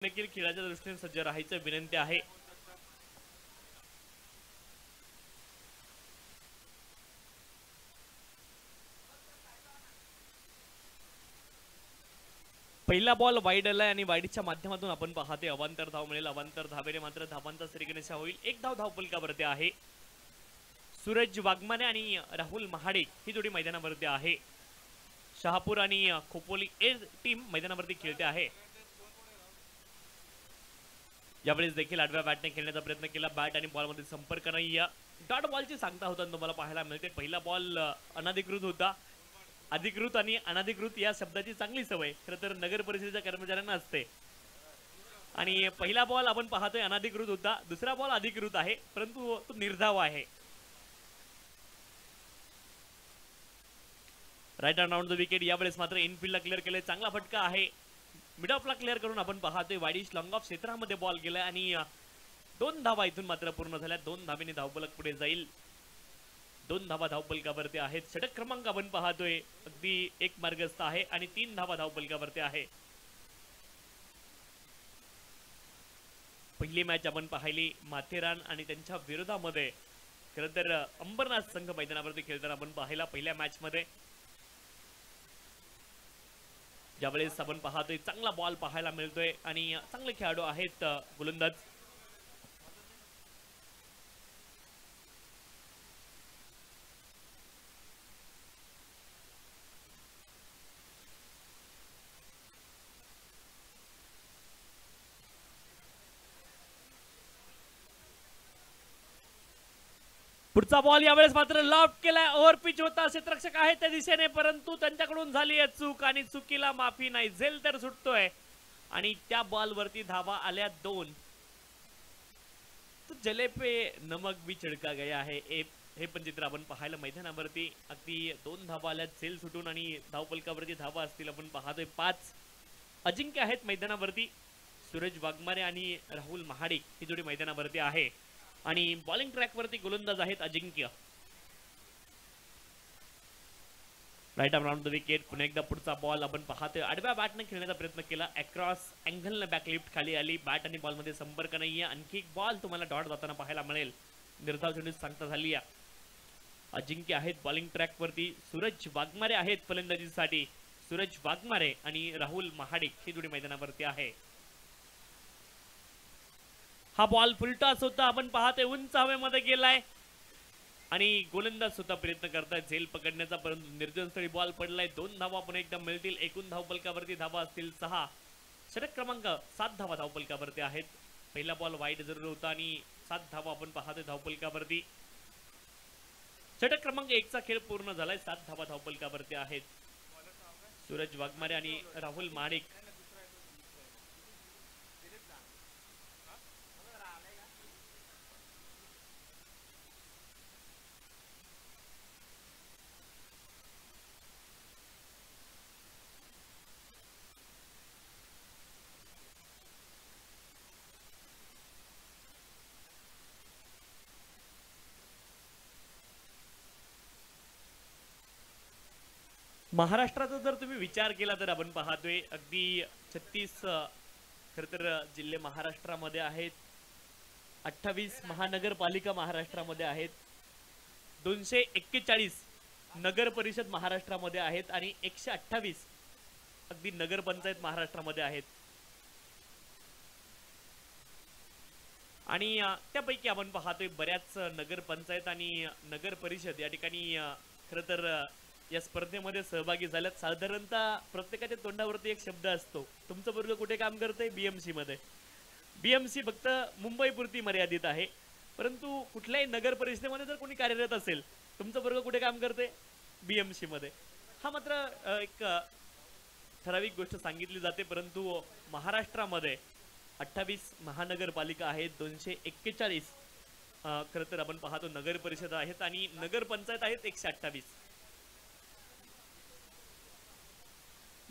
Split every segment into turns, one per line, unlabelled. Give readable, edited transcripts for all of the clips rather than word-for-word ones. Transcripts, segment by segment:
देखील खेळाच्या दृष्टीने सज्ज राहायचं विनंती आहे. पहिला बॉल वाईड आलाय आणि वाईडच्या माध्यमातून आपण पाहते अवांतर धाव मिळेल. अवांतर धावेने मात्र धावांचा श्रीगणेशा होईल. एक धाव धावफलकावरती आहे. सूरज वाघमारे आणि राहुल महाडे ही जोडी मैदानावरती आहे. शहापूर आणि खोपोली ए टीम मैदानावरती खेळते आहे. यावेळेस देखील आडव्या बॅटने खेळण्याचा प्रयत्न केला. बॅट आणि बॉलमध्ये संपर्क नाही. डॉट बॉलची सांगता होता तुम्हाला पाहायला मिळते. पहिला बॉल अनधिकृत होता. अधिकृत आणि अनधिकृत या शब्दाची चांगली सवय खरं तर नगर परिषदेच्या कर्मचाऱ्यांना असते. आणि पहिला बॉल आपण पाहतोय अनधिकृत होता. दुसरा बॉल अधिकृत आहे परंतु तो निर्धाव आहे. Right around the wicket. यावेळेस मात्र इनफिल्डला क्लिअर केले. चांगला फटका आहे. मिड ऑफला क्लिअर करून आपण पाहतोय वाईडिश लॉंग ऑफ क्षेत्रामध्ये बॉल गेलाय आणि 2 धावा इथून मात्र पूर्ण झाल्या. 2 धावेने धावफलक पुढे जाईल. 2 धावा धावफलकावरती आहेत. षटक क्रमांक आपण पाहतोय अगदी एक मार्गस्थ आहे आणि 3 धावा धावफलकावरती आहे. पहिली मॅच आपण पाहिली माथेरान आणि त्यांच्या विरोधामध्ये. खरं तर अंबरनाथ संघ मैदानावरती खेळताना आपण पाहिला पहिल्या मॅच मध्ये. ज्यावेळेस आपण पाहतोय चांगला बॉल पाहायला मिळतोय आणि चांगले खेळाडू आहेत गोलंदाज. पुढचा बॉल यावेळेस मात्र लॉफ्ट केलाय. ओव्हर पिच होता. क्षेत्ररक्षक आहेत त्या दिशेने परंतु त्यांच्याकडून झाली आहे चूक आणि चुकीला माफी नाही. झेल तर सुटतोय आणि त्या बॉलवरती धावा आल्या 2. तो जले पे नमक भी छिडका गया है हे पण चित्र आपण पाहायला मैदानावरती. अगदी 2 धावा आल्या झेल सुटून आणि धावफलकावरती धावा असतील आपण पाहतोय 5. अजिंक्य आहेत मैदानावरती. सूरज वाघमारे आणि राहुल महाडे ही जोडी मैदानावरती आहे आणि बॉलिंग ट्रॅक वरती गोलंदाज आहेत Ajinkya. Right around the wicket. पुन्हा एकदा पुढचा बॉल आपण पाहतोय. आडव्या बॅटने खेळण्याचा प्रयत्न केला. अक्रॉस अँगलने बॅकलिफ्ट खाली आली. बॅट आणि बॉल मध्ये संपर्क नाहीये. आणखी एक बॉल तुम्हाला डॉट जाताना पाहायला मिळेल. निर्धाव चेंडू सांगता झाली. अजिंक्य आहेत बॉलिंग ट्रॅक वरती. सूरज वाघमारे आहेत फलंदाजीसाठी. सूरज वाघमारे आणि राहुल महाडे ही जोडी मैदानावरती आहे. हा बॉल फुलटॉस होता. आपण पाहतोय उंच हवेमध्ये गेलाय आणि गोलंदाज सुद्धा प्रयत्न करतायत झेल पकडण्याचा परंतु निर्जनस्थळी बॉल पडलाय. 2 धावा पण एकदा मिळतील. एकूण धावफलकावरती धावा असतील 6. षटक क्रमांक 7 धावा धावफलकावरती आहेत. पहिला बॉल वाईड जरूर होता आणि 7 धावा आपण पाहतोय धावफलकावरती. षटक क्रमांक 1 चा खेळ पूर्ण झालाय. 7 धावा धावफलकावरती आहेत. सूरज वाघमारे आणि राहुल महाडिक. महाराष्ट्राचा जर तुम्ही विचार केला तर आपण पाहतोय अगदी 36 खर तर जिल्हे महाराष्ट्रामध्ये आहेत. 28 महानगरपालिका महाराष्ट्रामध्ये आहेत. 241 नगर परिषद महाराष्ट्रामध्ये आहेत आणि 128 अगदी नगरपंचायत महाराष्ट्रामध्ये आहेत. आणि त्यापैकी आपण पाहतोय बऱ्याच नगरपंचायत आणि नगर परिषद या ठिकाणी खर तर या स्पर्धेमध्ये सहभागी झाल्यात. साधारणतः प्रत्येकाच्या तोंडावरती एक शब्द असतो. तुमचं वर्ग कुठे काम करते? बीएमसी मध्ये. बीएमसी फक्त मुंबई पुरती मर्यादित आहे परंतु कुठल्याही नगर परिषदेमध्ये जर कोणी कार्यरत असेल तुमचं वर्ग कुठे काम करते? बीएमसी मध्ये. हा मात्र एक ठराविक गोष्ट सांगितली जाते परंतु महाराष्ट्रामध्ये 28 महानगरपालिका आहेत. 241 खरं तर आपण पाहतो नगर परिषद आहेत आणि नगर पंचायत आहेत 128.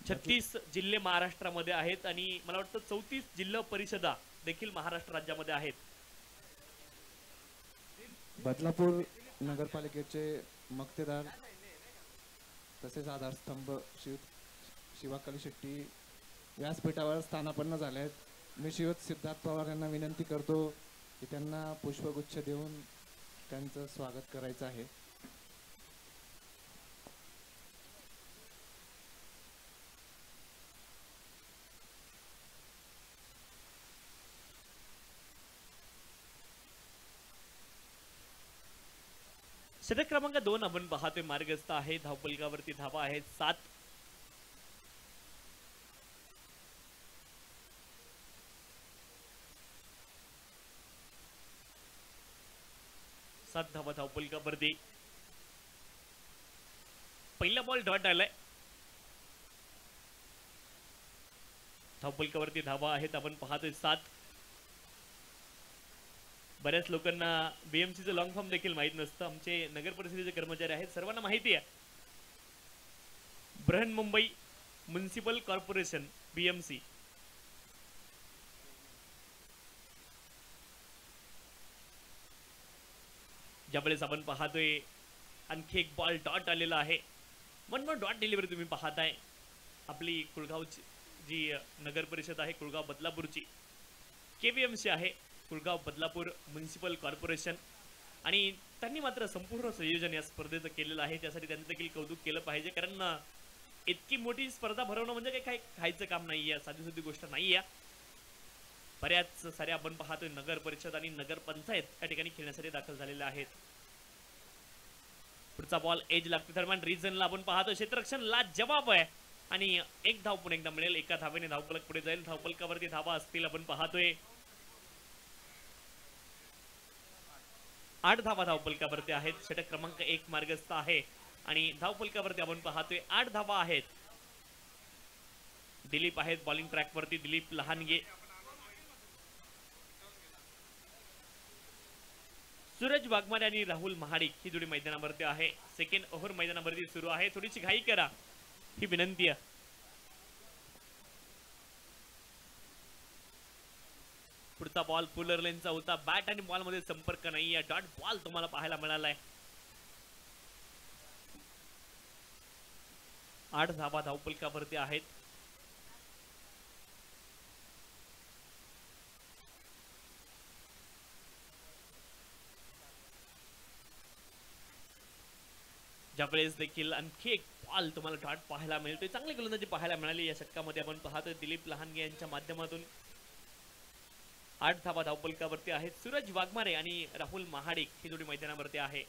36 जिल्हे महाराष्ट्रामध्ये आहेत आणि मला वाटतं 34 जिल्हा परिषदा देखील महाराष्ट्र राज्यामध्ये आहेत.
बदलापूर नगरपालिकेचे मक्तेदार तसेच आधारस्तंभ शिवाकाली शेट्टी व्यासपीठावर स्थानापन्न झाले आहेत. मी शिवत सिद्धार्थ पवार यांना विनंती करतो की त्यांना पुष्पगुच्छ देऊन त्यांचं स्वागत करायचं आहे.
षटक क्रमांक 2 आपण पाहतोय मार्गस्थ आहे. धावपलकावरती धावा आहेत 7. 7 धावा धावपलकावरती. पहिला बॉल डॉट आलाय. धावपलकावरती धावा आहेत आपण पाहतोय 7. बऱ्याच लोकांना बीएमसीचं लॉंग फॉर्म देखील माहित नसतं. आमचे नगर परिषदेचे कर्मचारी आहेत, सर्वांना माहिती आहे. Brihanmumbai municipal corporation BMC. ज्यावेळेस आपण पाहतोय आणखी एक बॉल डॉट आलेला आहे. वन डॉट डिलिव्हरी तुम्ही पाहताय. आपली कुळगावची जी नगर परिषद आहे कुळगाव बदलापूरची केबीएमसी आहे, कुळगाव बदलापूर म्युनिसिपल कॉर्पोरेशन. आणि त्यांनी मात्र संपूर्ण संयोजन या स्पर्धेचं केलेलं आहे. त्यासाठी त्यांचं देखील कौतुक केलं पाहिजे, कारण इतकी मोठी स्पर्धा भरवणं म्हणजे काही खायचं काम नाहीये, साधी सुधी गोष्ट नाहीये. बऱ्याच साऱ्या आपण पाहतोय नगर परिषद आणि नगर पंचायत या ठिकाणी खेळण्यासाठी दाखल झालेल्या आहेत. पुढचा बॉल एज लागते दरम्यान रिजनला आपण पाहतो क्षेत्ररक्षण ला जवाब आहे आणि एक धाव पुन्हा एकदा मिळेल. एका धावेने धावपलक पुढे जाईल. धावपलकावरती धावा असतील आपण पाहतोय 8 धावा धावपलकावरती आहेत. षटक क्रमांक 1 मार्गस्थ आहे आणि धावपलकावरती आपण पाहतोय 8 धावा आहेत. दिलीप आहेत बॉलिंग ट्रॅक वरती. दिलीप लहानगे, सूरज वाघमारे आणि राहुल महाडिक ही जोडी मैदानावरती आहे. सेकंड ओव्हर मैदानावरती सुरू आहे. थोडीशी घाई करा ही विनंती आहे. पुढचा बॉल पुलर लेनचा होता. बॅट आणि बॉल मध्ये संपर्क नाहीये. डॉट बॉल तुम्हाला पाहायला मिळालाय. 8 धावा धावपलकावरती आहेत. ज्यावेळेस देखील आणखी एक बॉल तुम्हाला डॉट पाहायला मिळतोय. चांगली गोलंदाजी पाहायला मिळाली या षटकामध्ये आपण पाहतोय दिलीप लहानगे यांच्या माध्यमातून. 8 धावा धावपलकावरती आहेत. सूरज वाघमारे आणि राहुल महाडिक ही जोडी मैदानावरती आहे.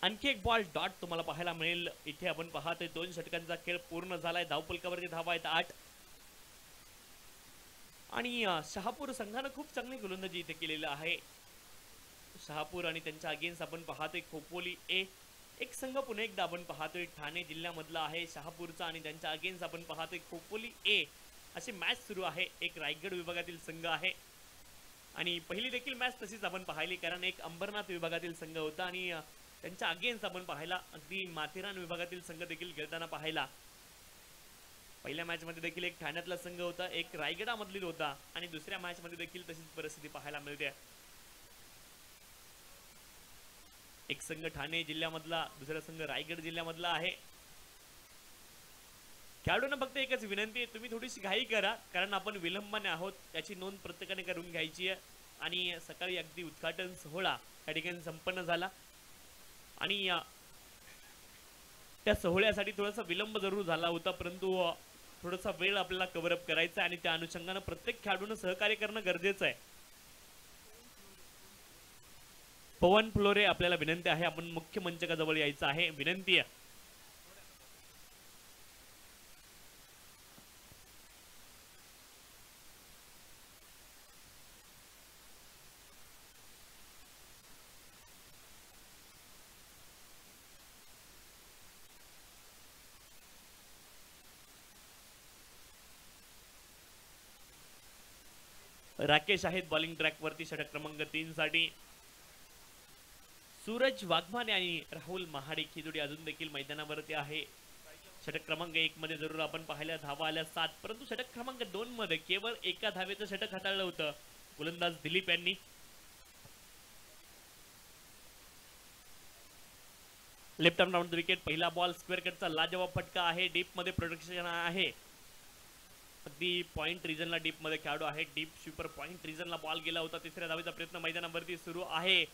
आणखी एक बॉल डॉट तुम्हाला पाहायला मिळेल. इथे आपण पाहतोय 2 षटकांचा खेळ पूर्ण झालाय. धावपलकावरती धावा आहेत 8 आणि शहापूर संघानं खूप चांगली गोलंदाजी इथे केलेली आहे. शहापूर आणि त्यांच्या अगेन्स्ट आपण पाहतोय खोपोली ए. एक संघ पुन्हा एकदा आपण पाहतोय ठाणे जिल्ह्यामधला आहे शहापूरचा आणि त्यांच्या अगेन्स्ट आपण पाहतोय खोपोली ए. अशी मॅच सुरू आहे. एक रायगड विभागातील संघ आहे आणि पहिली देखील मॅच तशीच आपण पाहिली, कारण एक अंबरनाथ विभागातील संघ होता आणि त्यांच्या अगेन्स्ट आपण पाहायला अगदी माथेरान विभागातील संघ देखील खेळताना पाहायला. पहिल्या मॅच मध्ये देखील एक ठाण्यातला संघ होता, एक रायगडामधील होता आणि दुसऱ्या मॅच मध्ये देखील तशीच परिस्थिती पाहायला मिळते. एक संघ ठाणे जिल्ह्यामधला, दुसरा संघ रायगड जिल्ह्यामधला आहे. खेळाडूंना फक्त एकच विनंती आहे, तुम्ही थोडीशी घाई करा, कारण आपण विलंबाने आहोत याची नोंद प्रत्येकाने करून घ्यायची आहे. आणि सकाळी अगदी उद्घाटन सोहळा या ठिकाणी संपन्न झाला आणि त्या सोहळ्यासाठी थोडासा विलंब जरूर झाला होता, परंतु थोडासा वेळ आपल्याला कव्हर अप करायचा आणि त्या अनुषंगाने प्रत्येक खेळाडूंना सहकार्य करणं गरजेचं आहे. पवन फ्लोरे आपल्याला विनंती आहे, आपण मुख्य मंचकाजवळ यायचं आहे, विनंती आहे. राकेश आहेत बॉलिंग ट्रॅक वरती षटक क्रमांक 3 साठी. सूरज वाघमारे आणि राहुल महाडिक ही जोडी अजून देखील मैदानावरती आहे. षटक क्रमांक 1 मध्ये जरूर आपण पाहिल्या धावा आल्या 7, परंतु षटक क्रमांक 2 मध्ये केवळ एका धावेचं षटक हाताळलं होतं गोलंदाज दिलीप यांनी. Left arm round wicket. पहिला बॉल स्क्वेअर कटचा लाजवाब फटका आहे. डीप मध्ये प्रोटेक्शन आहे. अगदी पॉइंट रिजनला डीप मध्ये खेळाडू आहे. डीप स्वीपर पॉइंट रिजनला बॉल गेला होता. तिसऱ्या धावेचा प्रयत्न मैदानावरती सुरू आहे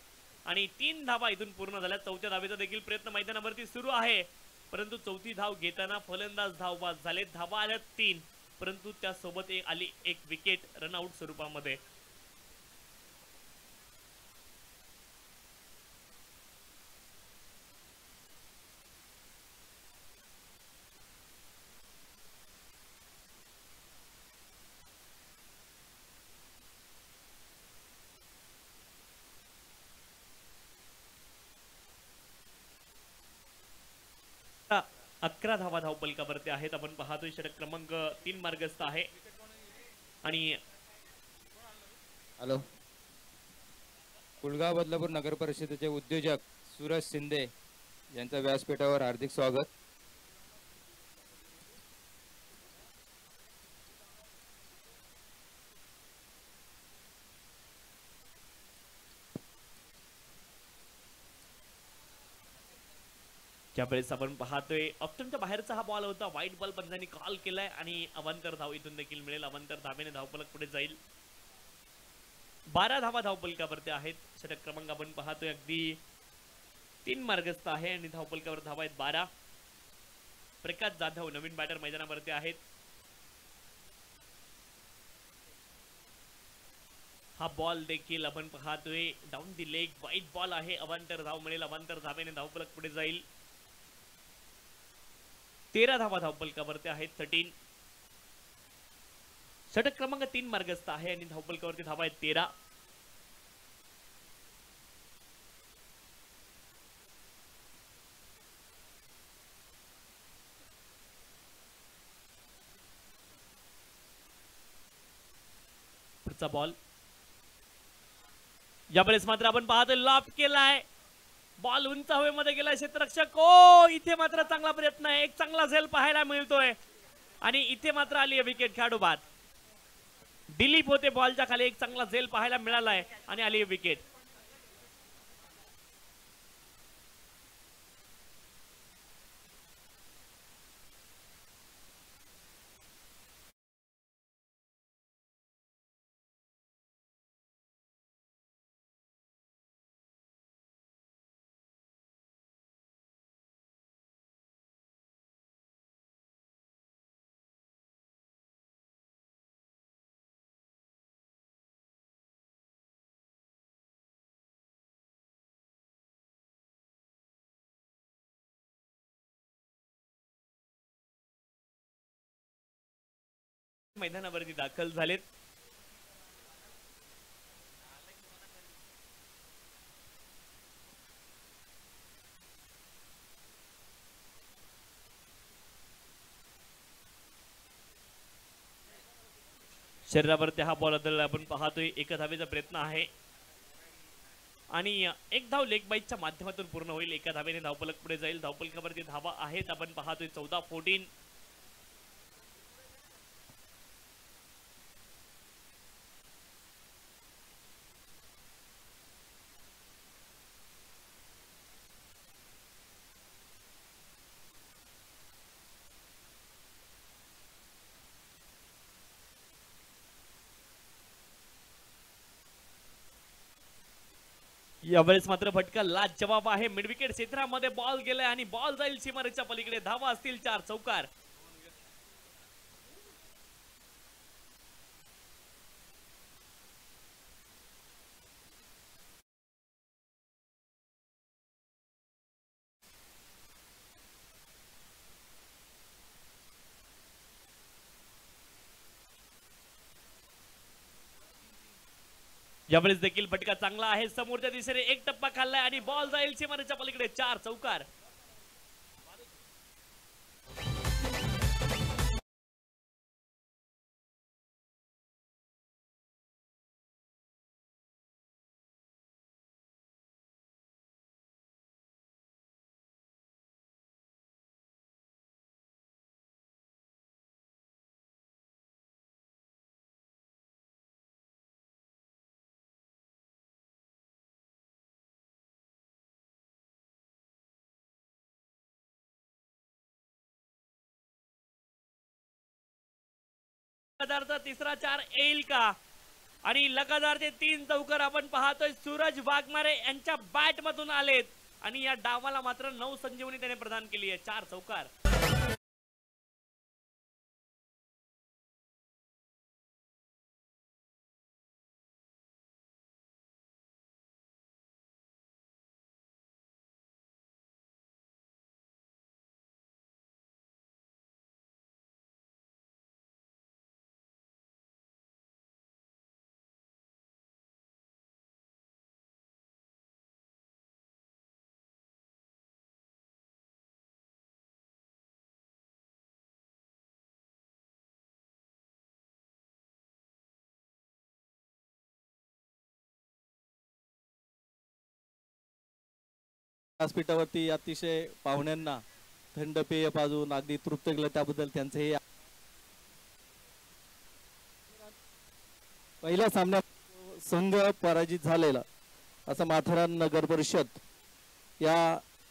आणि 3 धावा इथून पूर्ण झाल्या. चौथ्या धावेचा देखील प्रयत्न मैदानावरती सुरू आहे, परंतु चौथी धाव घेताना फलंदाज धाव बाद झाले. धावा आल्या 3, परंतु त्यासोबत आली एक विकेट रनआउट स्वरूपामध्ये. आता 11 धावा धावपलकावरती आहेत. आपण पाहतोय षटक क्रमांक 3 मार्गस्थ आहे आणि
हॅलो, कुलगाव बदलापूर नगर परिषदेचे उद्योजक सूरज शिंदे यांचं व्यासपीठावर हार्दिक स्वागत.
ज्यावेळेस आपण पाहतोय ऑप्शनच्या बाहेरचा हा बॉल होता. वाईट बॉल पंचांनी कॉल केलाय आणि अवांतर धाव इथून देखील मिळेल. अवांतर धावेने धावपलक पुढे जाईल. 12 धावा धावपलकावरती आहेत. षटक क्रमांक आपण पाहतोय अगदी 3 मार्गस्थ आहे आणि धावपलकावर धावा आहेत 12. प्रकाश जाधव नवीन बॅटर मैदानावरती आहेत. हा बॉल देखील आपण पाहतोय डाऊन दी लेग वाईट बॉल आहे. अवांतर धाव मिळेल. अवांतर धावेने धावपलक पुढे जाईल. 13 धावा धावपलकावरती आहेत. 13. षटक क्रमांक 3 मार्गस्थ आहे आणि धावपलकावरती धावा आहेत 13. पुढचा बॉल यावेळेस मात्र आपण पाहतोय लॉप केलाय. बॉल उंच हवेमध्ये गेलाय. क्षेत्ररक्षक इथे मात्र चांगला प्रयत्न आहे. एक चांगला झेल पाहायला मिळतोय आणि इथे मात्र आली विकेट. खेळाडू बाद. डिलीप होते बॉलच्या खाली. एक चांगला झेल पाहायला मिळालाय आणि आली विकेट. मैदानावरती दाखल झालेत. शरीरावरती हा बॉल आदळला आपण पाहतोय. एका धावेचा प्रयत्न आहे आणि एक धाव लेग बाईटच्या माध्यमातून पूर्ण होईल. एका धावेने धावपलक पुढे जाईल. धावपलकावरती धावा आहेत आपण पाहतोय 14-14. यावेळेस मात्र फटका लाजवाब आहे. मिड विकेट क्षेत्रामध्ये बॉल गेलाय आणि बॉल जाईल सीमारेषेच्या पलीकडे. धावा असतील 4. चौकार. यावेळेस देखील फटका चांगला आहे. समोरच्या दिशेने एक टप्पा खाल्लाय आणि बॉल जाईल सीमारेषेच्या पलीकडे. 4. चौकार. लगातारचा तिसरा चार येईल का? आणि लगातारचे 3 चौकार आपण पाहतोय सूरज वाघमारे यांच्या बॅट मधून आलेत आणि या डावाला मात्र 9 संजीवनी त्याने प्रदान केली आहे. 4 चौकार.
व्यासपीठावरती अतिशय पाहुण्यांना थंड पेय पाजून अगदी तृप्त केलं त्याबद्दल त्यांचे हे पहिल्या सामन्यात संघ पराजित झालेला असं माथेरान नगर परिषद या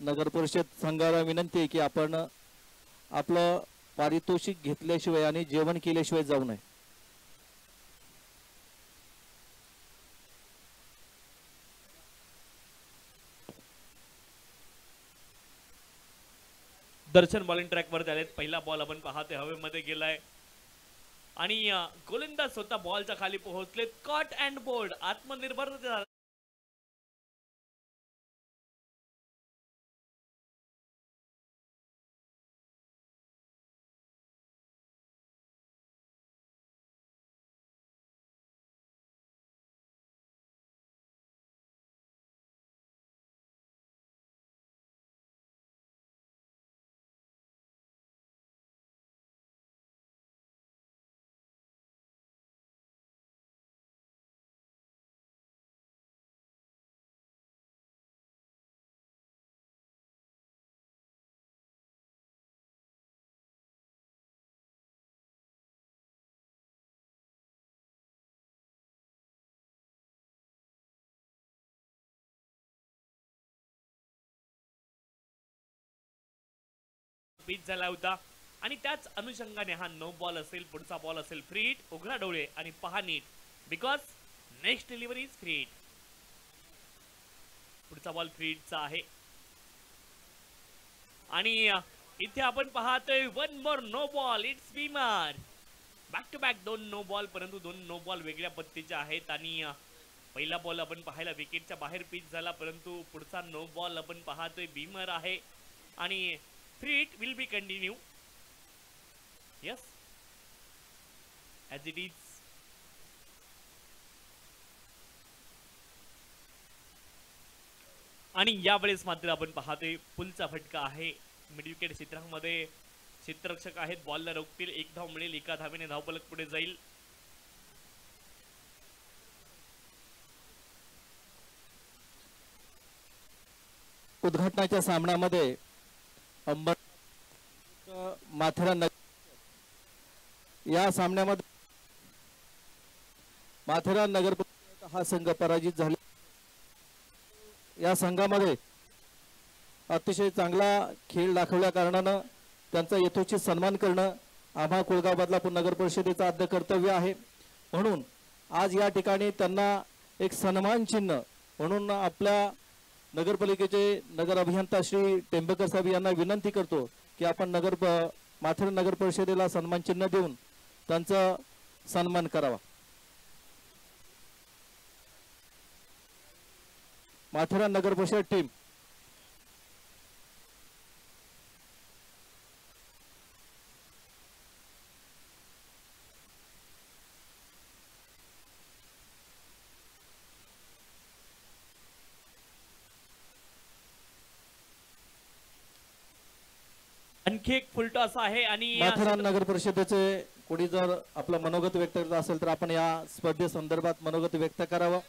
नगर परिषद संघाला विनंती आहे की आपण आपलं पारितोषिक घेतल्याशिवाय आणि जेवण केल्याशिवाय जाऊ नये.
दर्शन बॉलिंग ट्रॅक वर आलेत. पहिला बॉल आपण पाहतोय हवेमध्ये गेलाय आणि गोलंदाज स्वतः बॉलच्या खाली पोहोचलेत. कॉट अँड बोर्ड आत्मनिर्भर पिच झाला होता आणि त्याच अनुषंगाने हा 9 बॉल असेल. पुढचा बॉल असेल फ्री हिट. उघडा डोळे आणि पहा नीट because next delivery is free hit. पुढचा बॉल फ्री हिटचा आहे आणि इथे आपण पाहतोय 1 more no ball. It's beamer. Back to back 2 no ball, परंतु 2 नो बॉल वेगळ्या पद्धतीचे आहेत आणि पहिला बॉल आपण पाहायला विकेटच्या बाहेर पिच झाला, परंतु पुढचा नो बॉल आपण पाहतोय बीमर आहे आणि free hit will be continue. Yes, as it is. आणि यावेळेस मात्र आपण पाहतोय पुलचा फटका आहे. मिड विकेट क्षेत्रामध्ये क्षेत्ररक्षक आहेत, बॉलला रोखतील. 1 धाव मिळेल, 1 धावेने धावफलक पुढे जाईल.
उद्घाटनाच्या सामन्यामध्ये माथेरान या सामन्यामध्ये माथेरान नगर हा संघ पराजित झाला. या संघामध्ये अतिशय चांगला खेळ दाखवल्या कारणानं त्यांचा यथोचित सन्मान करणं आम्हा कुळगाव बदलापूर नगर परिषदेचं आद्य कर्तव्य आहे. म्हणून आज या ठिकाणी त्यांना एक सन्मान चिन्ह म्हणून आपल्या नगरपालिकेचे नगर अभियंता श्री टेंबेकर साहेब यांना विनंती करतो की आपण माथेरान नगर परिषदेला सन्मान चिन्ह देऊन त्यांचा सन्मान करावा. माथेरान नगर परिषद टीम
आणखी एक फुलटॉस आहे आणि
माथेरान नगर परिषदेचे कोणी जर आपलं मनोगत व्यक्त करत असेल तर आपण या स्पर्धेसंदर्भात मनोगत व्यक्त करावं.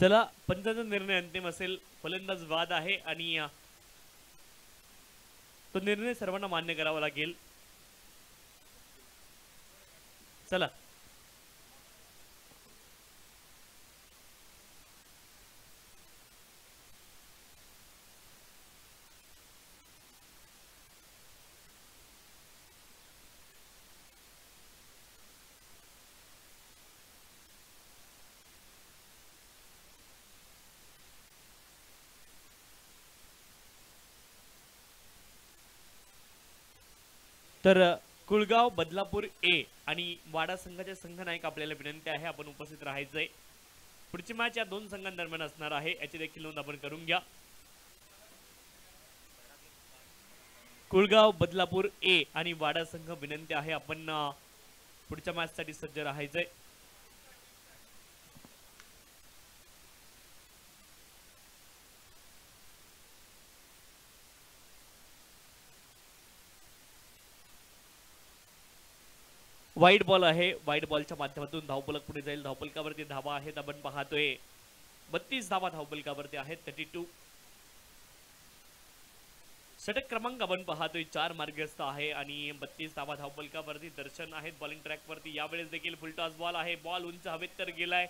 चला पंचांचा निर्णय अंतिम असेल. फलंदाज वाद आहे आणि तो निर्णय सर्वांना मान्य करावा लागेल. चला तर कुळगाव बदलापूर ए आणि वाडा संघाचे संघनायक आपल्याला विनंती आहे आपण उपस्थित राहायचंय. पुढची मॅच या दोन संघांदरम्यान असणार आहे याची देखील नोंद आपण करून घ्या. कुळगाव बदलापूर ए आणि वाडा संघ विनंती आहे आपण पुढच्या मॅच साठी सज्ज राहायचंय. वाईट बॉल आहे. वाईट बॉलच्या माध्यमातून धावफलक पुढे जाईल. धावफलकावरती धावा आहेत आपण पाहतोय 32 धावा धावफलकावरती आहेत 32. षटक क्रमांक आपण पाहतोय 4 मार्गस्थ आहे आणि 32 धावा धावफलकावरती दर्शन आहेत बॉलिंग ट्रॅक वरती. यावेळेस देखील फुलटॉस बॉल आहे. बॉल उंच हवेत तर गेलाय.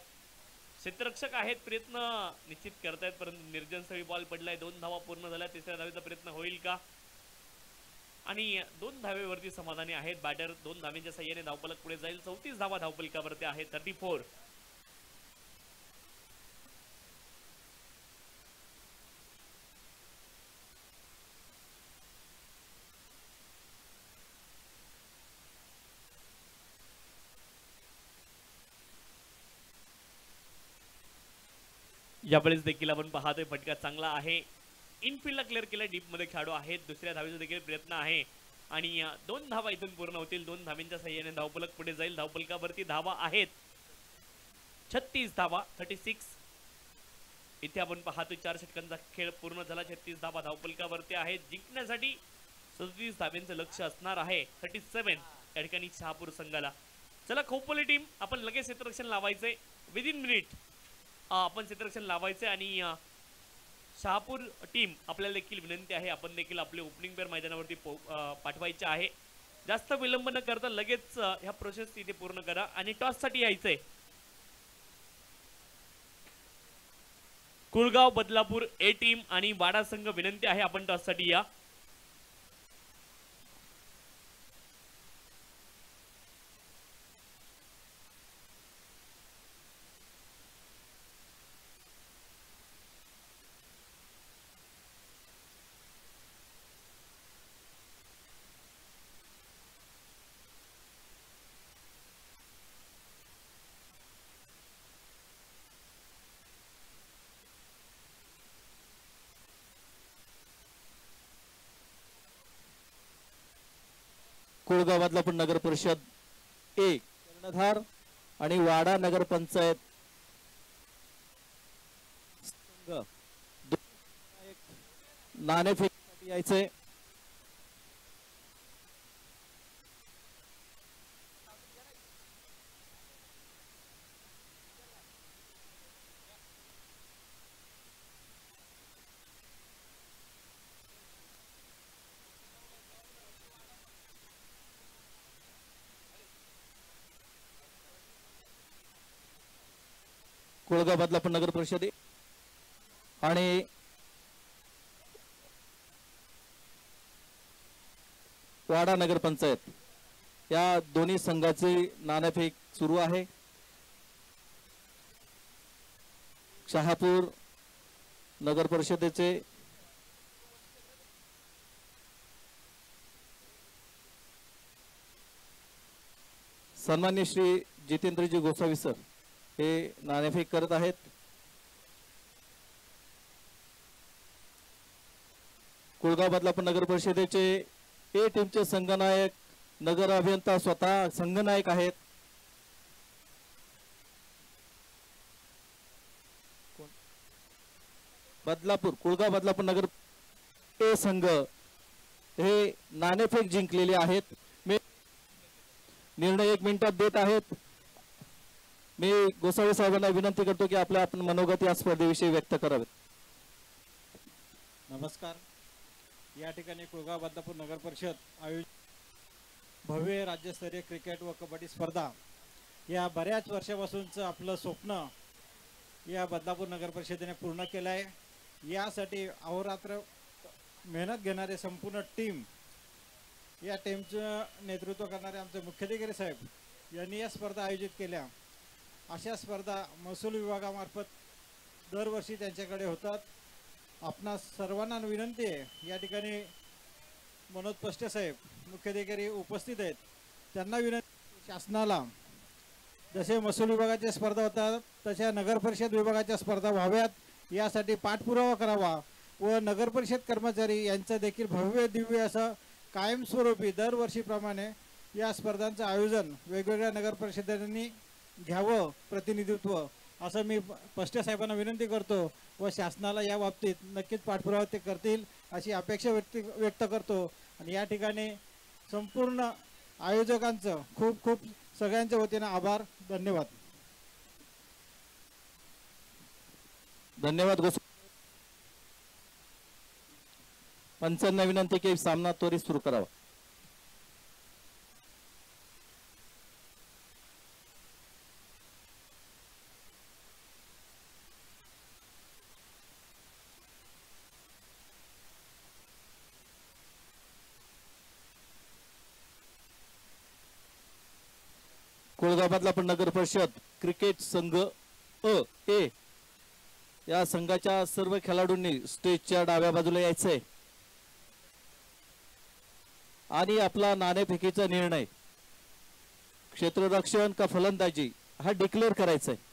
क्षेत्ररक्षक आहेत प्रयत्न निश्चित करतायत परंतु निर्जनस्थळी बॉल पडलाय. 2 धावा पूर्ण झाल्या. तिसऱ्या धावेचा प्रयत्न होईल का आणि 2 धावेवरती समाधानी आहेत बॅटर. 2 धावेच्या साह्याने धावफलक पुढे जाईल. 34 धावा धावफलकावरती आहे 34. यावेळेस देखील आपण पाहतोय फटका चांगला आहे. इनफिल्डला क्लिअर केलं. डीप मध्ये खेळाडू आहेत. दुसऱ्या धावेचा देखील प्रयत्न आहे आणि 2 धावा इथून पूर्ण होतील. 2 धावांच्या साह्याने धावफलक पुढे जाईल. धावफलकावरती धावा आहेत 36 धावा 36. इथे आपण पाहतोय 4 षटकांचा खेळ पूर्ण झाला. 36 धावा धावफलकावरती आहेत. जिंकण्यासाठी 37 धाव्यांचं लक्ष असणार आहे 37 या ठिकाणी शहापूर संघाला. चला खोपोली टीम आपण लगेच क्षेत्ररक्षण लावायचंय. विदिन मिनिट आपण क्षेत्ररक्षण लावायचंय आणि शहापूर टीम आपल्याला देखील विनंती आहे आपण देखील आपले ओपनिंग पेअर मैदानावरती पाठवायचे आहे. जास्त विलंब न करता लगेच ह्या प्रोसेस इथे पूर्ण करा आणि टॉस साठी यायचंय. कुळगाव बदलापूर ए टीम आणि वाडा संघ विनंती आहे आपण टॉस साठी या.
कुळगाव बदलापूर नगर परिषद ए कर्णधार आणि वाडा नगर पंचायत नाणेफेकीसाठी यायचे. कुळगाव बदलापूर नगर परिषद आणि वाडा नगर पंचायत या दोन्ही संघाची नाणेफेक सुरू आहे. शहापूर नगर परिषदेचे सन्माननीय श्री जितेंद्रजी गोसावी सर हे नाणेफेक करत आहेत. कुळगाव बदलापूर नगर परिषदेचे ए टीमचे संघनायक नगर अभियंता स्वतः संघनायक आहेत. बदलापूर कुळगाव बदलापूर नगर ए संघ हे नाणेफेक जिंकलेले आहेत. निर्णय 1 मिनिटात देत आहेत. मी गोसावी साहेबांना विनंती करतो की आपल्या आपण मनोगत या स्पर्धेविषयी व्यक्त करावेत.
नमस्कार. या ठिकाणी कुळगाव बदनापूर नगर परिषद आयोजित भव्य राज्यस्तरीय क्रिकेट व कबड्डी स्पर्धा या बऱ्याच वर्षापासूनचं आपलं स्वप्न या बदनापूर नगर परिषदेने पूर्ण केलं आहे. यासाठी अहोरात्र मेहनत घेणारे संपूर्ण टीम, या टीमचं नेतृत्व करणारे आमचे मुख्याधिकारी साहेब यांनी या स्पर्धा आयोजित केल्या. अशा स्पर्धा महसूल विभागामार्फत दरवर्षी त्यांच्याकडे होतात. आपणा सर्वांना विनंती आहे, या ठिकाणी मनोज पष्टे साहेब मुख्याधिकारी उपस्थित आहेत, त्यांना विनंती शासनाला जसे महसूल विभागाच्या स्पर्धा होतात तशा नगर परिषद विभागाच्या स्पर्धा व्हाव्यात, यासाठी पाठपुरावा करावा व नगर परिषद कर्मचारी यांचं देखील भव्य दिव्य असं कायमस्वरूपी दरवर्षीप्रमाणे या स्पर्धांचं आयोजन वेगवेगळ्या नगर परिषदांनी घ्यावं प्रतिनिधित्व, असं मी पष्टे साहेबांना विनंती करतो व शासनाला या बाबतीत नक्कीच पाठपुरावा ते करतील अशी अपेक्षा व्यक्त करतो. आणि या ठिकाणी संपूर्ण आयोजकांचं खूप खूप सगळ्यांच्या वतीनं आभार. धन्यवाद.
धन्यवाद. पंचांना विनंती की सामना त्वरित सुरू करावा. कुळगावातला पण नगर परिषद क्रिकेट संघ ए या संघाच्या सर्व खेळाडूंनी स्टेजच्या डाव्या बाजूला यायचंय आणि आपला नाणेफेकीचा निर्णय क्षेत्ररक्षण का फलंदाजी हा डिक्लेअर करायचा आहे.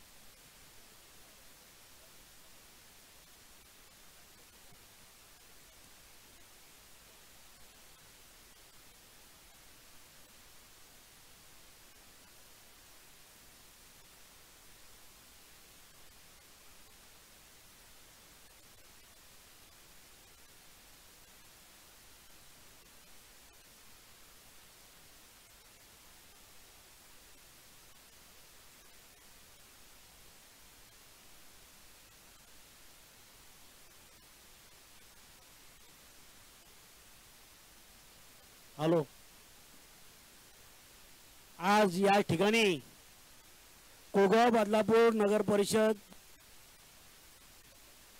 हॅलो. आज या ठिकाणी कोगाव बदलापूर नगर परिषद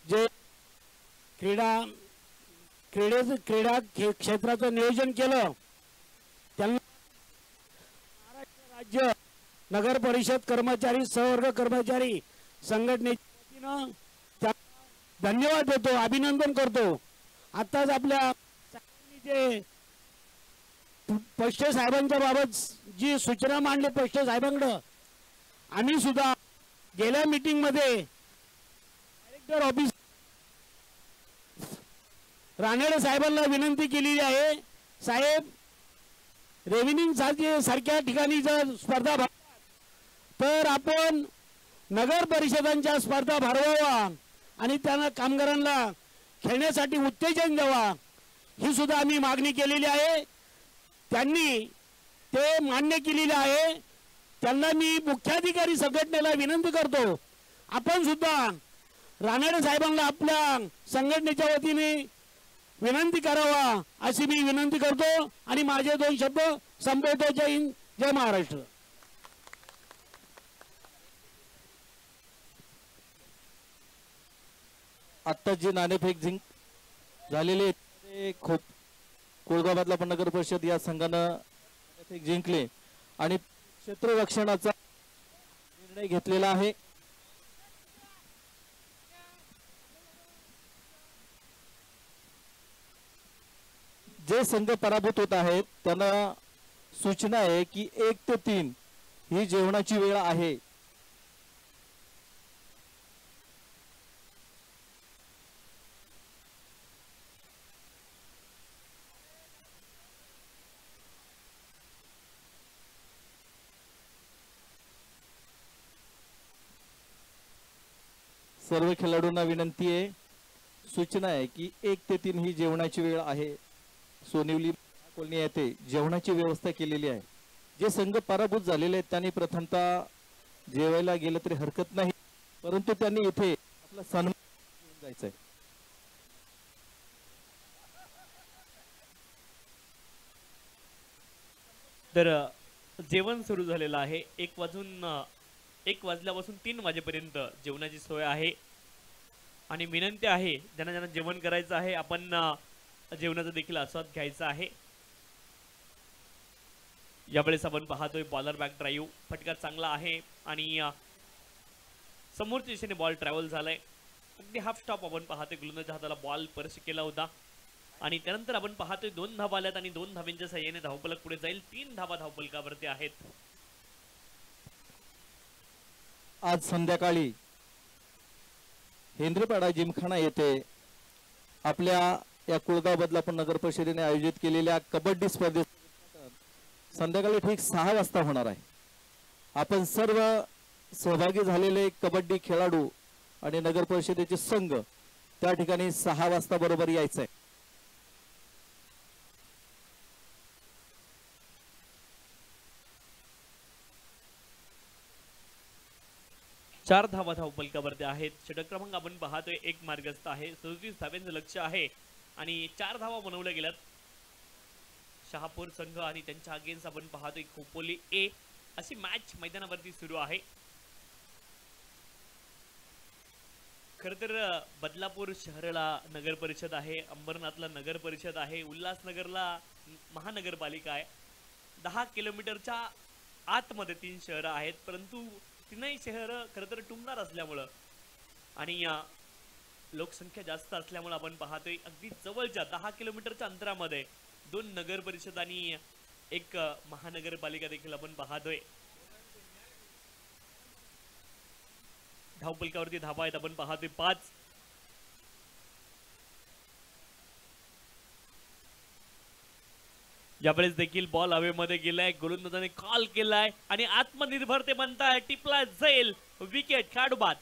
जे क्रीडा क्षेत्राचं नियोजन केलं त्यांना महाराष्ट्र राज्य नगर परिषद कर्मचारी सहवर्ग कर्मचारी संघटनेच्या वतीनं त्यांना धन्यवाद देतो, अभिनंदन करतो. आताच आपल्या जे पष्टे साहेबांच्या बाबत जी सूचना मांडली पष्टे साहेबांकडं, आम्ही सुद्धा गेल्या मीटिंग मध्ये डायरेक्टर ऑफिस रानडे साहेबांना विनंती केलेली आहे, साहेब रेव्हेन्यू सारख्या ठिकाणी जर स्पर्धा भरतात तर आपण नगर परिषदांच्या स्पर्धा भरवावा आणि त्यांना कामगारांना खेळण्यासाठी उत्तेजन द्यावा, ही सुद्धा आम्ही मागणी केलेली आहे. त्यांनी ते मान्य केलेले आहे. त्यांना मी मुख्याधिकारी संघटनेला विनंती करतो, आपण सुद्धा रानडे साहेबांना आपल्या संघटनेच्या वतीने विनंती करावा अशी मी विनंती करतो आणि माझे 2 शब्द संपवतो. जय हिंद, जय महाराष्ट्र.
आता जी नाणेफेक झालेली खूप कुळगावातला पण नगर परिषद या संघानं नाणेफेक जिंकले आणि क्षेत्ररक्षणाचा निर्णय घेतलेला आहे. जे संघ पराभूत होत आहेत त्यांना सूचना आहे की 1 ते 3 ही जेवणाची वेळ आहे. सर्व खेळाडूंना विनंती आहे, सूचना आहे की 1 ते 3 ही जेवणाची वेळ आहे. सोनिवली कॉलनी येथे जेवणाची व्यवस्था केलेली आहे. जे संघ पराभूत झालेले आहेत त्यांनी प्रथमतः जेवायला गेलं तरी हरकत नाही, परंतु त्यांनी इथे आपला सन्मान घेऊन जायचंय.
तर जेवण सुरू झालेलं आहे. 1 वाजल्यापासून 3 वाजेपर्यंत जेवणाची सोय आहे आणि विनंती आहे ज्यांना ज्यांना जेवण करायचं आहे आपण जेवणाचा देखील आस्वाद घ्यायचा आहे. यावेळेस आपण पाहतोय बॉलर बॅक ड्राईव्ह, फटका चांगला आहे आणि समोरच्या दिशेने बॉल ट्रॅव्हल झालाय. अगदी हाफ स्टॉप आपण पाहतोय, गोलंदाज हाताला बॉल स्पर्श केला होता आणि त्यानंतर आपण पाहतोय 2 धावा आल्यात आणि 2 धावांच्या साह्याने धावफलक पुढे जाईल. 3 धावा धावफलकावरती आहेत.
आज संध्याकाळी हेंद्रीपाडा जिमखाना येथे आपल्या या कुळगाव बदलापूर नगर परिषदेने आयोजित केलेल्या कबड्डी स्पर्धेत संध्याकाळी ठीक 6 वाजता होणार आहे. आपण सर्व सहभागी झालेले कबड्डी खेळाडू आणि नगर परिषदेचे संघ त्या ठिकाणी 6 वाजता बरोबर यायचंय.
4 धावा धावफलकावरती आहेत. षटक क्रमांक आपण पाहतोय 1 मार्गस्थ आहे. 37 धाव्यांचं लक्ष आहे आणि 4 धावा बनवल्या गेल्यात. शहापूर संघ आणि त्यांच्या अगेन्स्ट आपण पाहतोय खोपोली ए अशी मॅच मैदानावरती सुरू आहे. खर तर बदलापूर शहराला नगर परिषद आहे, अंबरनाथला नगर परिषद आहे, उल्हासनगरला महानगरपालिका आहे. 10 किलोमीटरच्या आतमध्ये 3 शहरं आहेत, परंतु तीनही शहरं खरं तर टुमदार असल्यामुळं आणि लोकसंख्या जास्त असल्यामुळे आपण पाहतोय अगदी जवळच्या 10 किलोमीटरच्या अंतरामध्ये 2 नगर परिषद आणि 1 महानगरपालिका देखील आपण पाहतोय. धावफलकावरती धावा आहेत आपण पाहतोय 5. यावेळेस देखील बॉल हवेमध्ये गेलाय, गोलंदाजाने कॉल केलाय आणि आत्मनिर्भरते म्हणताय टिपला जाईल विकेट. खेळाडू बाद.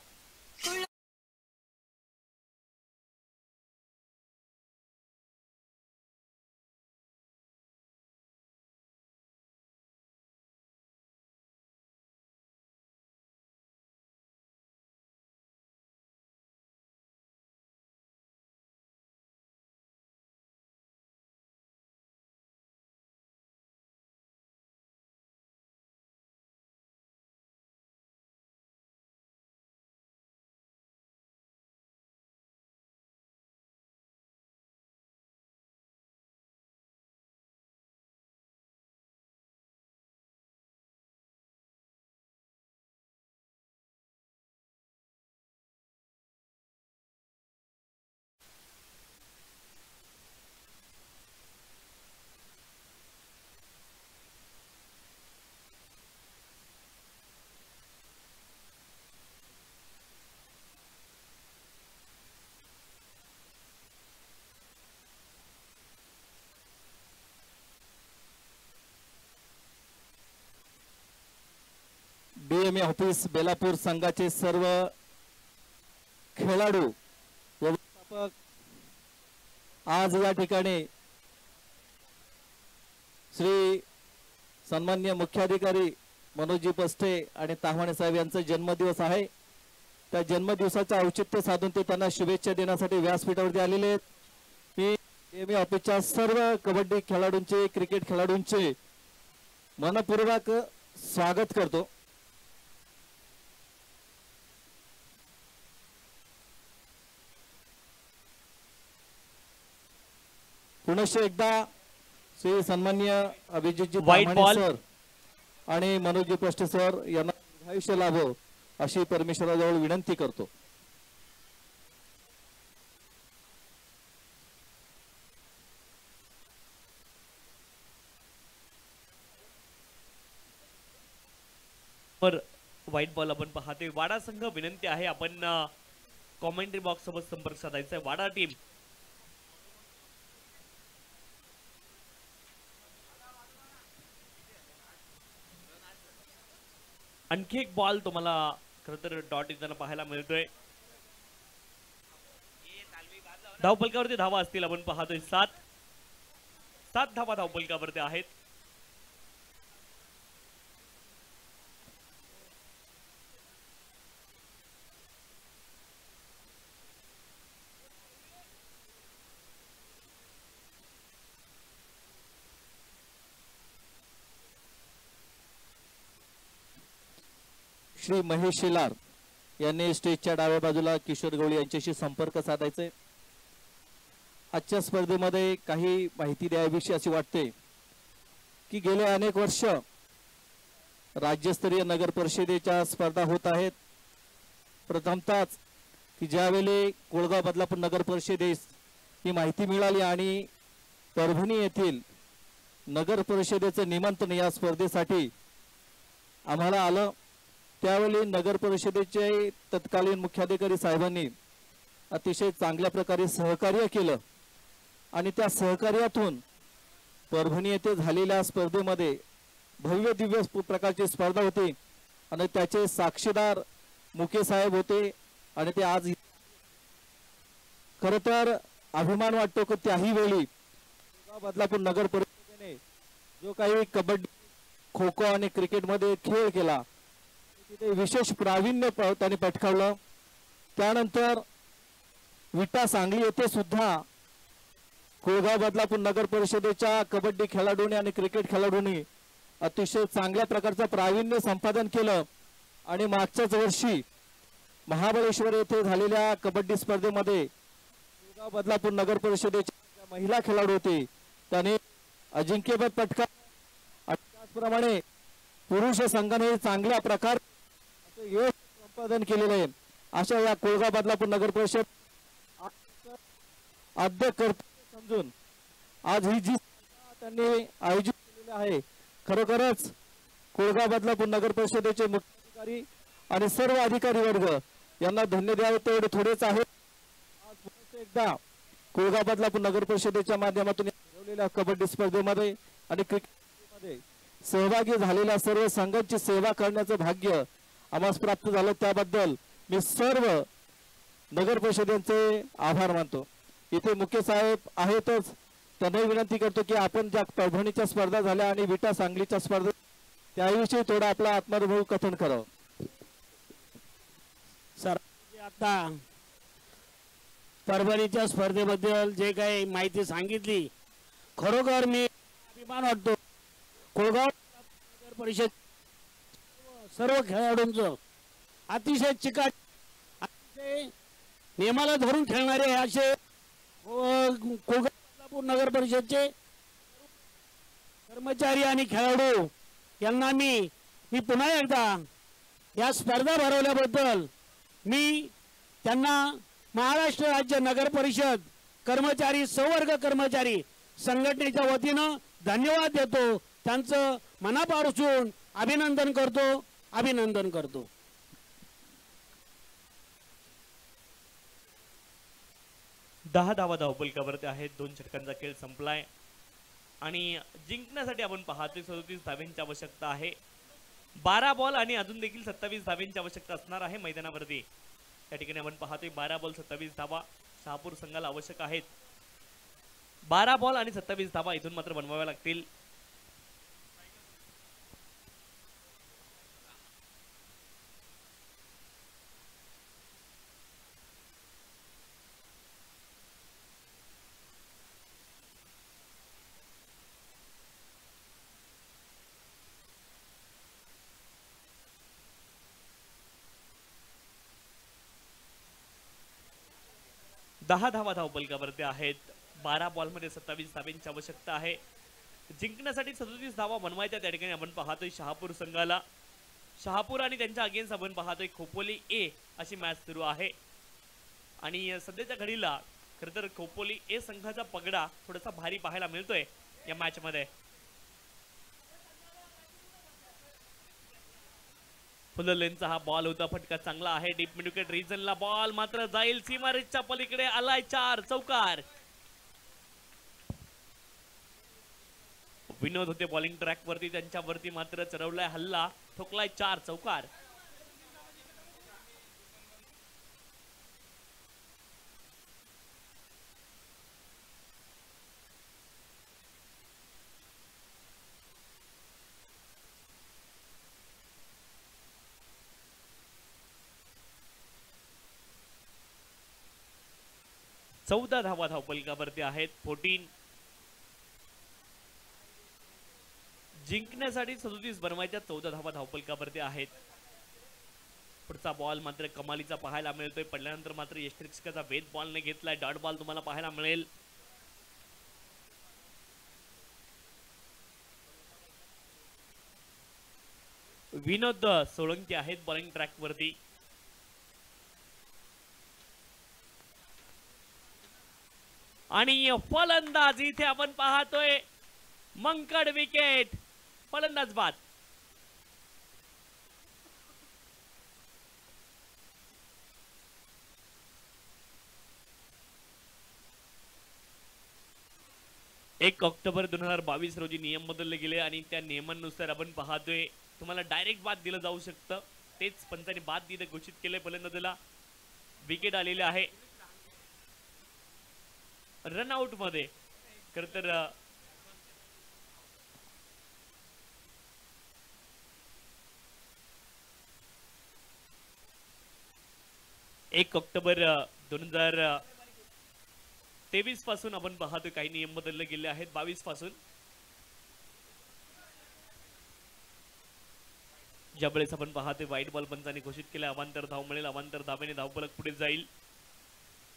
BME ऑफिस बेलापूर संघाचे सर्व खेळाडू व्यवस्थापक आज या ठिकाणी श्री सन्माननीय मुख्याधिकारी मनोजी पस्टे आणि ताहवाणे साहेब यांचा जन्मदिवस आहे. त्या जन्मदिवसाचं औचित्य साधून ते त्यांना शुभेच्छा देण्यासाठी व्यासपीठावरती आलेले आहेत. मी BME ऑफिसच्या सर्व कबड्डी खेळाडूंचे क्रिकेट खेळाडूंचे मनपूर्वक स्वागत करतो. पुनश्च एकदा श्री सन्माननीय Abhijitji
White
Tamhane
ball.
Sir आणि मनोजी पष्टे सर यांना दीर्घायुष्य लाभो अशी परमेश्वराजवळ विनंती करतो.
व्हाईट बॉल आपण पाहतोय. वाडा संघ विनंती आहे आपण कॉमेंट्री बॉक्स सोबत संपर्क साधायचा आहे. वाडा टीम आणखी एक बॉल तुम्हाला खरं तर डॉट येताना पाहायला मिळतोय. धावफलकावरती धावा असतील आपण पाहतोय 7 धावा धावफलकावरती आहेत.
श्री महेश शेलार यांनी स्टेजच्या डाव्या बाजूला किशोर गवळी यांच्याशी संपर्क साधायचे. आजच्या स्पर्धेमध्ये काही माहिती द्यावीशी अशी वाटते की गेले अनेक वर्ष राज्यस्तरीय नगर परिषदेच्या स्पर्धा होत आहेत. प्रथमतःच की ज्यावेळी कोळगाव बदलापूर नगर परिषदेस ही माहिती मिळाली आणि परभणी येथील नगर परिषदेचं निमंत्रण या स्पर्धेसाठी आम्हाला आलं, त्यावेळी नगर परिषदेचे तत्कालीन मुख्याधिकारी साहेबांनी अतिशय चांगल्या प्रकारे सहकार्य केलं आणि त्या सहकार्यातून परभणी येथे झालेल्या स्पर्धेमध्ये भव्य दिव्य प्रकारची स्पर्धा होती आणि त्याचे साक्षीदार मुके साहेब होते आणि ते आज खर तर अभिमान वाटतो की त्याही वेळी बदलापूर नगर परिषदेने जो काही कबड्डी, खो खो आणि क्रिकेटमध्ये खेळ केला तिथे विशेष प्रावीण्य त्यांनी पटकावलं. त्यानंतर विटा सांगली येथे सुद्धा कोळगाव बदलापूर नगर परिषदेच्या कबड्डी खेळाडूंनी आणि क्रिकेट खेळाडूंनी अतिशय चांगल्या प्रकारचं प्रावीण्य संपादन केलं आणि मागच्याच वर्षी महाबळेश्वर येथे झालेल्या कबड्डी स्पर्धेमध्ये कोळगाव बदलापूर नगर परिषदेच्या महिला खेळाडू होते त्याने अजिंक्यपद पटकावलं आणि त्याचप्रमाणे पुरुष संघाने चांगल्या प्रकारे यश संपादन केलेलं आहे. अशा या कोळगाव बदलापूर नगर परिषद अध्यक्ष समजून आज ही जी त्यांनी आयोजित केलेली आहे खरोखरच कोळगाव बदलापूर नगर परिषदेचे मुख्य अधिकारी आणि सर्व अधिकारी वर्ग यांना धन्य द्यावे तेवढे थोडेच आहे. आज पुन्हा एकदा कोळगाव बदलापूर नगर परिषदेच्या माध्यमातून ठेवलेल्या कबड्डी स्पर्धेमध्ये आणि क्रिकेट स्पर्धेमध्ये सहभागी झालेल्या सर्व संघांची सेवा करण्याचं भाग्य आम्हाला प्राप्त झालं. त्याबद्दल मी सर्व नगर परिषदेचे आभार मानतो. इथे मुख्य साहेब आहेतच, त्यांनाही विनंती करतो की आपण ज्या परभणीच्या स्पर्धा झाल्या आणि विटा सांगलीच्या स्पर्धा त्याविषयी थोडं आपला आत्मानुभव कथन करावं.
सर आता परभणीच्या स्पर्धेबद्दल जे काही माहिती सांगितली खरोखर मी अभिमान वाटतो. कोळगाव नगर परिषद सर्व खेळाडूंचं अतिशय चिकाट, अतिशय नियमाला धरून खेळणारे असे कोळगाव नगर परिषदचे कर्मचारी आणि खेळाडू यांना मी पुन्हा एकदा या स्पर्धा भरवल्याबद्दल मी त्यांना महाराष्ट्र राज्य नगर परिषद कर्मचारी संवर्ग कर्मचारी संघटनेच्या वतीनं धन्यवाद देतो. त्यांचं मनापासून अभिनंदन करतो.
10 धावा धावपलकावरती आहेत. 2 षटकांचा खेळ संपलाय आणि जिंकण्यासाठी आपण पाहतोय 37 धाव्यांची आवश्यकता आहे. 12 बॉल आणि अजून देखील 27 धाव्यांची आवश्यकता असणार आहे मैदानावरती. या ठिकाणी आपण पाहतोय 12 बॉल 27 धावा शहापूर संघाला आवश्यक आहेत. 12 बॉल आणि 27 धावा इथून मात्र बनवाव्या लागतील. दहा धावा धावपलकावरती आहेत. 12 बॉल मध्ये 27 धाव्यांची आवश्यकता आहे. जिंकण्यासाठी 37 धावा बनवायच्या. त्या ठिकाणी आपण पाहतोय शहापूर संघाला. शहापूर आणि त्यांच्या अगेन्स्ट आपण पाहतोय खोपोली ए अशी मॅच सुरू आहे आणि सध्याच्या घडीला खरं तर खोपोली ए संघाचा पगडा थोडासा भारी पाहायला मिळतोय या मॅच मध्ये. फुल लेनचा हा बॉल होता, फटका चांगला आहे. डीप मिड विकेट रिजनला बॉल मात्र जाईल सीमारेषच्या पलीकडे. आलाय 4 चौकार. विनोद होते बॉलिंग ट्रॅक वरती, त्यांच्यावरती मात्र चढवलाय हल्ला, ठोकलाय 4 चौकार. चौदा धावा धावपलकावरती आहेत. 14 जिंकण्यासाठी 37 बनवायच्या. 14 धावा धावपलकावरती आहेत. पुढचा बॉल मात्र कमालीचा पाहायला मिळतोय. पडल्यानंतर मात्र यष्टिरक्षकाचा वेध बॉलने घेतलाय. डॉट बॉल तुम्हाला पाहायला मिळेल. विनोद सोळंकी आहेत बॉलिंग ट्रॅक वरती. आणि फलंदाज इथे आपण पाहतोय मंकड विकेट. फलंदाज बाद. एक ऑक्टोबर 2022 रोजी नियम बदलले गेले आणि त्या नियमांनुसार आपण पाहतोय तुम्हाला डायरेक्ट बाद दिलं जाऊ शकतं. तेच पंचांनी बाद दिलं घोषित केलंय. फलंदाजाला विकेट आलेले आहे रनआउट मध्ये. खर तर 1 ऑक्टोबर 2023 पासून आपण पाहतोय काही नियम बदलले गेले आहेत. 22 पासून ज्यावेळेस आपण पाहतोय व्हाईट बॉल पंचांनी घोषित केला. अवांतर धाव मिळेल. अवांतर धावेने धावफलक पुढे जाईल.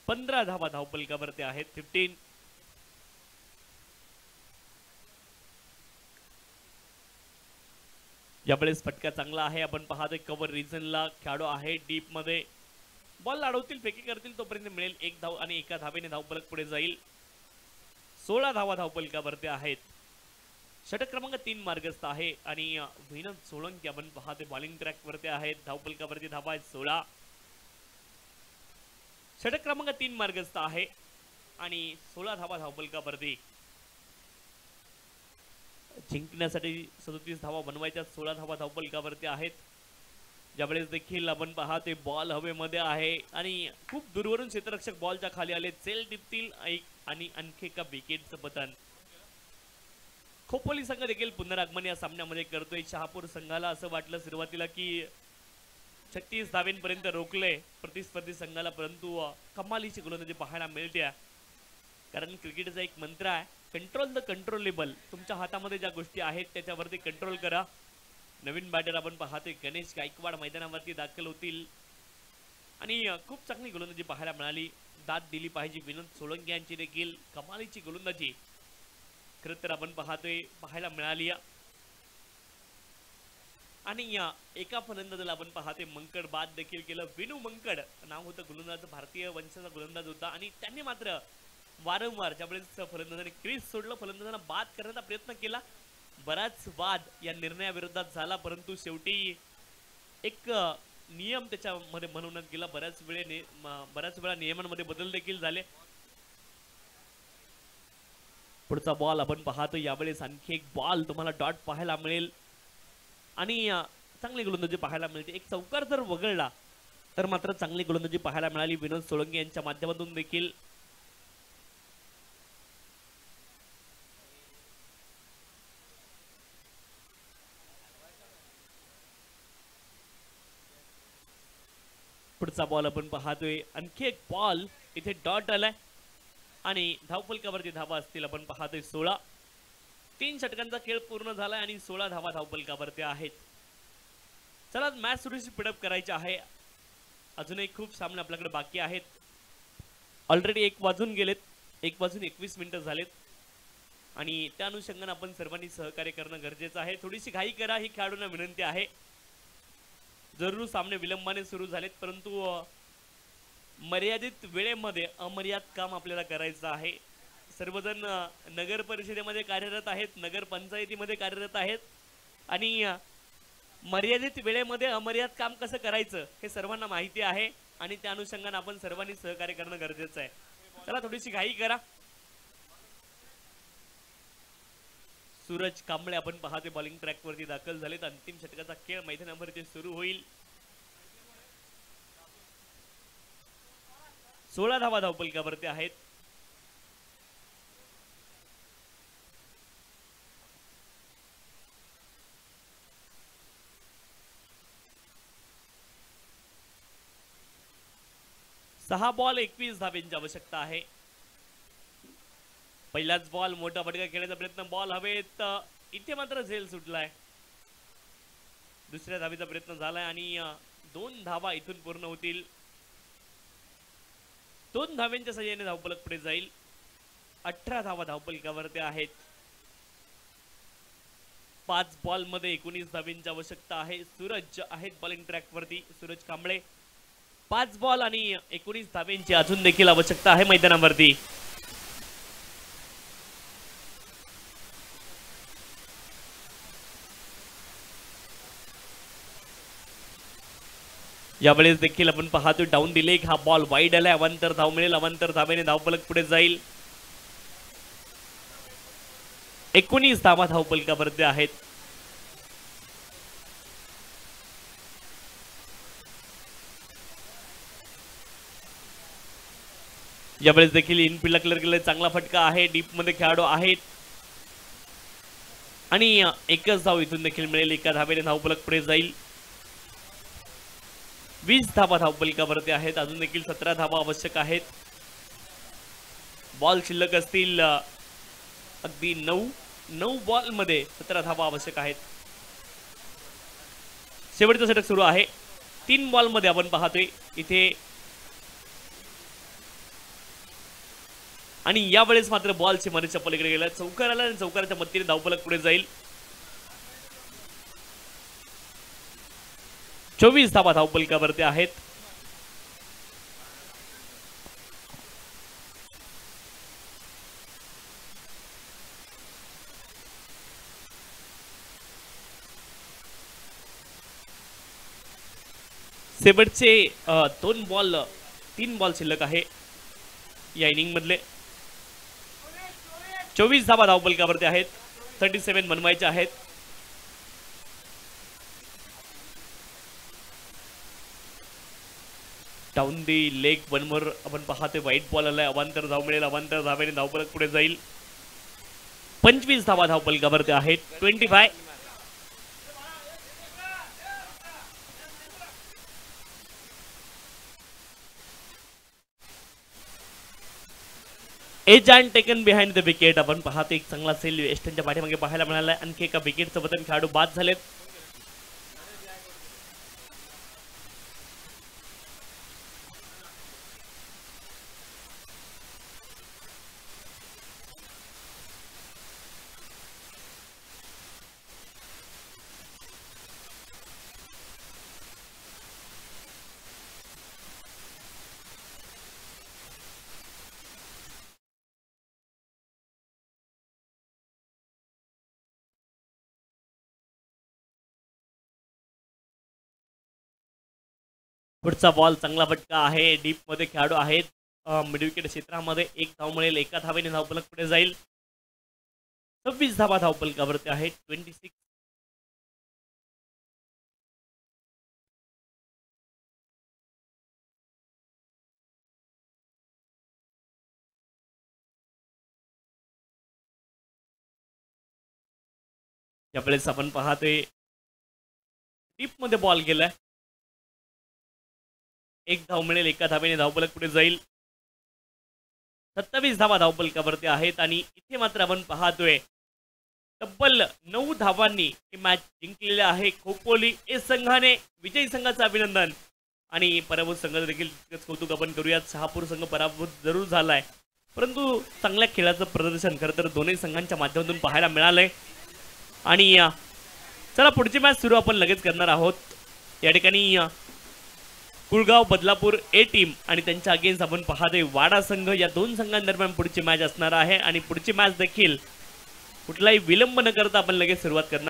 15 धावा धावफलकावरती आहेत. 15. यावेळेस फटका चांगला आहे. आपण पाहतोय कव्हर रिजनला खेळाडू आहे डीप मध्ये. बॉल अडवतील फेकी करतील तोपर्यंत मिळेल 1 धाव आणि एका धावेने धावफलक पुढे जाईल. 16 धावा धावफलकावरती आहेत. षटक क्रमांक 3 मार्गस्थ आहे आणि विनोद सोळंकी आपण पाहतोय बॉलिंग ट्रॅक वरती आहेत. धावफलकावरती धावा आहेत 16. षटक क्रमांक 3 मार्गस्थ आहे आणि 16 धावा धावफलकावरती. जिंकण्यासाठी 37 धावा बनवायच्या. 16 धावा धावफलकावरती आहेत. ज्यावेळेस देखील आपण पाहतोय बॉल हवेमध्ये आहे आणि खूप दूरवरून क्षेत्ररक्षक बॉलच्या खाली आले. चेल टिपतील आणि आणखी एका विकेटचं पतन. खोपोली संघ देखील पुनरागमन या सामन्यामध्ये करतोय. शहापूर संघाला असं वाटलं सुरुवातीला की 36 धावेंपर्यंत रोखले प्रतिस्पर्धी संघाला, परंतु कमालीची गोलंदाजी पाहायला मिळते. कारण क्रिकेटचा एक मंत्र आहे, कंट्रोल द कंट्रोलेबल. तुमच्या हातामध्ये ज्या गोष्टी आहेत त्याच्यावरती कंट्रोल करा. नवीन बॅटर आपण पाहतोय गणेश गायकवाड मैदानावरती दाखल होतील आणि खूप चांगली गोलंदाजी पाहायला मिळाली. दाद दिली पाहिजे विनोद सोळंकी यांची देखील कमालीची गोलंदाजी खरं तर आपण पाहतोय पाहायला मिळाली. आणि एका फलंदाजाला आपण पाहतोय मंकड बाद देखील केलं. विनू मंकड नाव होतं गोलंदाज, भारतीय वंशाचा गोलंदाज होता आणि त्यांनी मात्र वारंवार ज्यावेळेस फलंदाजाने क्रीज सोडलं फलंदाजांना बाद करण्याचा प्रयत्न केला. बराच वाद या निर्णयाविरोधात झाला, परंतु शेवटी एक नियम त्याच्यामध्ये बनवण्यात गेला. बऱ्याच वेळा नियमांमध्ये बदल देखील झाले. पुढचा बॉल आपण पाहतो. यावेळेस आणखी एक बॉल तुम्हाला डॉट पाहायला मिळेल आणि चांगली गोलंदाजी पाहायला मिळते. एक चौकार जर वगळला तर मात्र चांगली गोलंदाजी पाहायला मिळाली विनोद सोळंकी यांच्या माध्यमातून देखील. पुढचा बॉल आपण पाहतोय. आणखी एक बॉल इथे डॉट आलाय आणि धावफलकावरती धावा असतील आपण पाहतोय 16. 3 षटकांचा खेळ पूर्ण झालाय आणि 16 धावा धावफलकावरती आहेत. चला मॅच थोडीशी पिडअप करायची आहे. अजूनही खूप सामने आपल्याकडे बाकी आहेत. ऑलरेडी 1 वाजून गेलेत. 1:21 मिनिटं झालेत आणि त्या अनुषंगाने आपण सर्वांनी सहकार्य करणं गरजेचं आहे. थोडीशी घाई करा ही खेळाडूंना विनंती आहे. जरूर सामने विलंबाने सुरू झालेत, परंतु मर्यादित वेळेमध्ये अमर्याद काम आपल्याला करायचं आहे. सर्वजण नगर परिषदेमध्ये कार्यरत आहेत, नगर पंचायतीमध्ये कार्यरत आहेत आणि मर्यादित वेळेमध्ये अमर्याद काम कसं करायचं हे सर्वांना माहिती आहे आणि त्या अनुषंगाने आपण सर्वांनी सहकार्य करणं गरजेचं आहे. चला थोडीशी घाई करा. सूरज कांबळे आपण पाहतोय बॉलिंग ट्रॅक वरती दाखल झालेत. अंतिम षटकाचा खेळ मैदानावरती सुरू होईल. 16 धावा धावफलकावरती आहेत. सहा बॉल 21 धावेंची आवश्यकता आहे. पहिलाच बॉल मोठा फटका खेळण्याचा प्रयत्न, बॉल हवेत, इथे मात्र झेल सुटलाय. दुसऱ्या धावेचा प्रयत्न झालाय आणि 2 धावा इथून पूर्ण होतील. 2 धाव्यांच्या सहाय्याने धावफलक पुढे जाईल. 18 धावा धावफलकावरती आहेत. 5 बॉल मध्ये 19 धाव्यांची आवश्यकता आहे. सूरज आहेत बॉलिंग ट्रॅक वरती. सूरज कांबळे 5 बॉल आणि 19 धाव्यांची अजून देखील आवश्यकता आहे मैदानावरती. यावेळेस देखील आपण पाहतो डाऊन दिले. हा बॉल वाईड आलाय. अवांतर धाव मिळेल. अवांतर धावेने धावफलक पुढे जाईल. 19 धावा धावफलकावरती आहेत. यावेळेस देखील इनफिल्डला क्लिअर केलेला चांगला फटका आहे. डीप मध्ये खेळाडू आहेत आणि एकच धाव इथून देखील मिळेल. एका धावेने धावफलक पुढे जाईल. 20 धावा धावफलकावरती आहेत. अजून देखील 17 धावा आवश्यक आहेत. बॉल शिल्लक असतील अगदी 9 बॉल मध्ये 17 धावा आवश्यक आहेत. शेवटचा षटक सुरू आहे. 3 बॉल मध्ये आपण पाहतोय इथे आणि यावेळेस मात्र बॉल सीमारेषेच्या पलीकडे गेला. चौकार आला आणि चौकाराच्या मदतीने धावफलक पुढे जाईल. 24 धावा धावफलकावरती आहेत. शेवटचे 3 बॉल शिल्लक आहे या इनिंग मधले. 24 धावा धावफलकावरती आहेत. 37 बनवायचे आहेत. डाऊन दी लेग वनवर आपण पाहतोय वाईट बॉल आलाय. अवांतर धाव मिळेल. अवांतर धावेने धावफलक पुढे जाईल. 25 धावा धावफलकावरती आहेत. 25. Edge and taken behind the wicket आपण पाहतो. एक चांगला सेल वेस्टर्नच्या पाठीमागे पाहायला मिळालाय. आणखी एका विकेटचं वतन खेळाडू बाद झालेत. पुढचा बॉल चांगला फटका आहे. डीप मध्ये खेळाडू आहेत. मिड विकेट क्षेत्रामध्ये 1 धाव मिळेल. एका धावेने धावफलक पुढे जाईल. 26 धावा धावफलकावरती आहेत. 26. यावेळेस आपण पाहतोय डीप मध्ये बॉल गेलाय. 1 धाव मिळेल. एका धावेने धावफलक पुढे जाईल. 27 धावा धावफलकावरती आहेत आणि इथे मात्र आपण पाहतोय तब्बल 9 धावांनी ही मॅच जिंकलेली आहे. खोपोली ए संघाने. विजयी संघाचं अभिनंदन आणि पराभूत संघाचं देखील कौतुक आपण करूयात. शहापूर संघ पराभूत जरूर झालाय परंतु चांगल्या खेळाचं प्रदर्शन खरं तर दोन्ही संघांच्या माध्यमातून पाहायला मिळालंय. आणि चला पुढची मॅच सुरू आपण लगेच करणार आहोत. या ठिकाणी कुळगाव बदलापूर ए टीम आणि त्यांच्या अगेन्स्ट आपण पाहतोय वाडा संघ. या 2 संघांदरम्यान पुढची मॅच असणार आहे आणि पुढची मॅच देखील कुठलाही विलंब न करता आपण लगेच सुरुवात करणार.